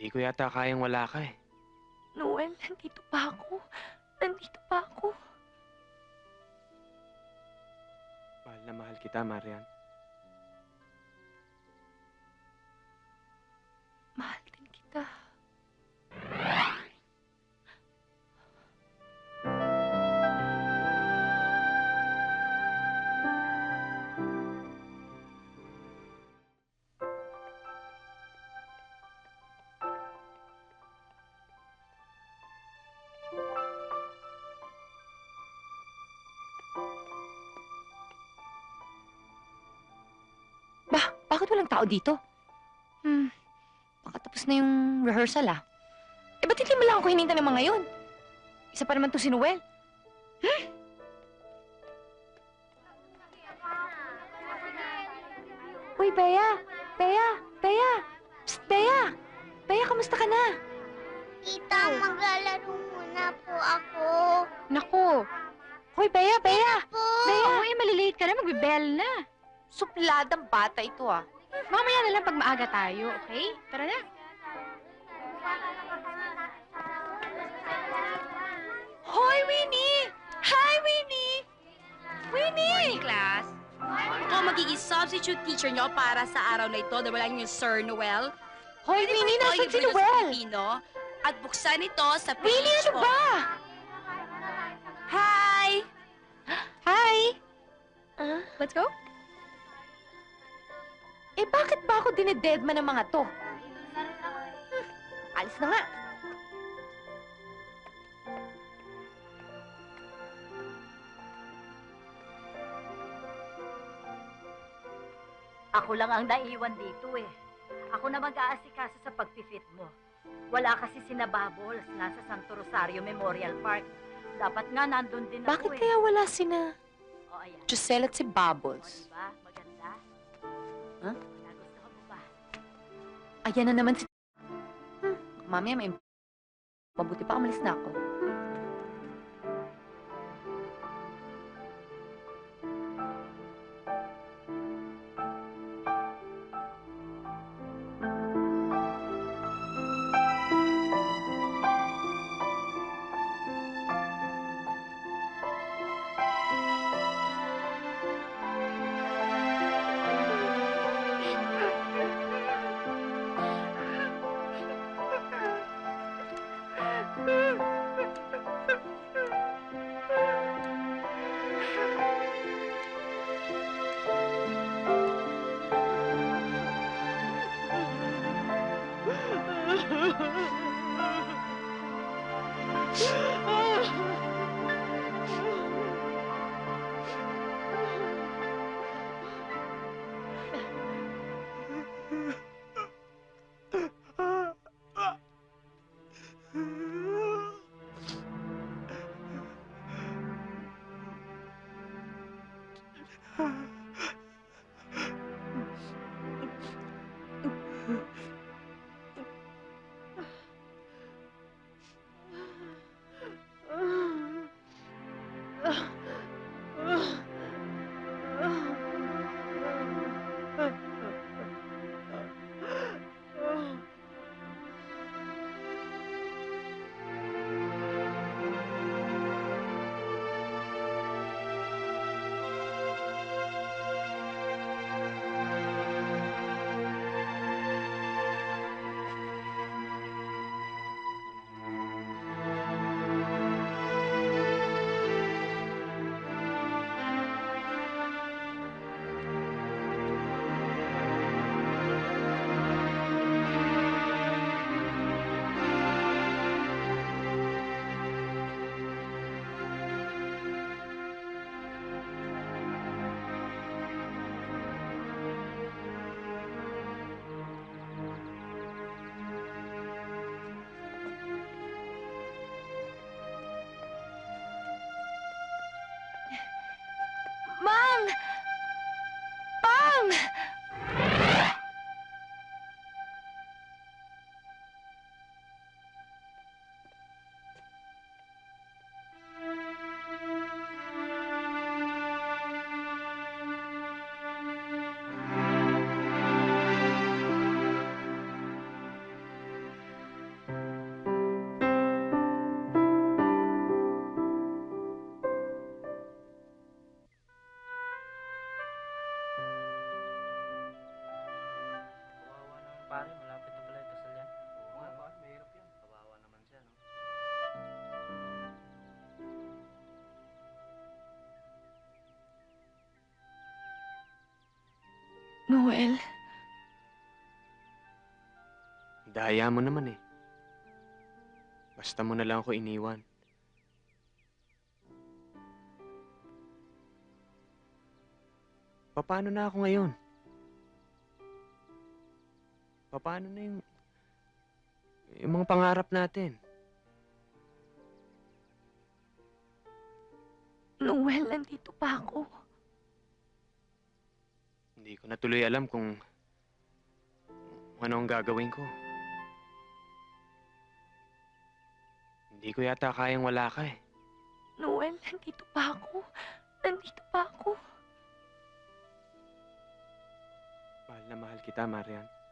Hindi ko yata kayang wala ka eh. Noel, nandito pa ako. Nandito pa ako. Mahal na mahal kita, Marian. Mahal din kita. Bakit walang tao dito? Baka tapos na yung rehearsal, ah. Eh, ba't hindi mo lang ako hinintay ng mga yun? Isa pa naman to si Noel. Uy, Bea! Bea! Bea! Psst, Bea! Bea, kamusta ka na? Tita, maglalaro muna po ako. Naku! Hoy, Bea! Bea! Po! Bea! Oo, malilate ka na. Magbe-bell na. Supladang bata ito, ah. Mamaya na lang pag maaga tayo, okay? Tara na. Hoy, Winnie! Hi, Winnie! Winnie! Class. Ako magiging substitute teacher nyo para sa araw na ito dahil wala yung Sir Noel. Hoy, Winnie! Nasaan si Noel? At buksan ito sa page Winnie, ano ko. ba? Hi! Hi! Ah? Let's go? Eh, bakit ba ako dinededma ng mga to? Alis na nga. Ako lang ang naiwan dito eh. Ako na mag-aasikaso sa pag-fit mo. Wala kasi sina Bubbles nasa Santo Rosario Memorial Park. Dapat nga nandun din Bakit ako eh. kaya wala sina O ayan. Giselle at si O, Bubbles? diba? Maganda? Huh? Nagustuhan mo ba? Ayan na naman si... Mamaya may... Mabuti pa, umalis na ako. Noel, Daya mo naman eh. Basta mo na lang ako iniwan. Paano na ako ngayon? Paano na yung mga pangarap natin? Noel, nandito pa ako. Hindi ko na tuloy alam kung ano ang gagawin ko. Hindi ko yata kayang wala ka eh. Noel, nandito pa ako. Nandito pa ako. Mahal na mahal kita, Marian.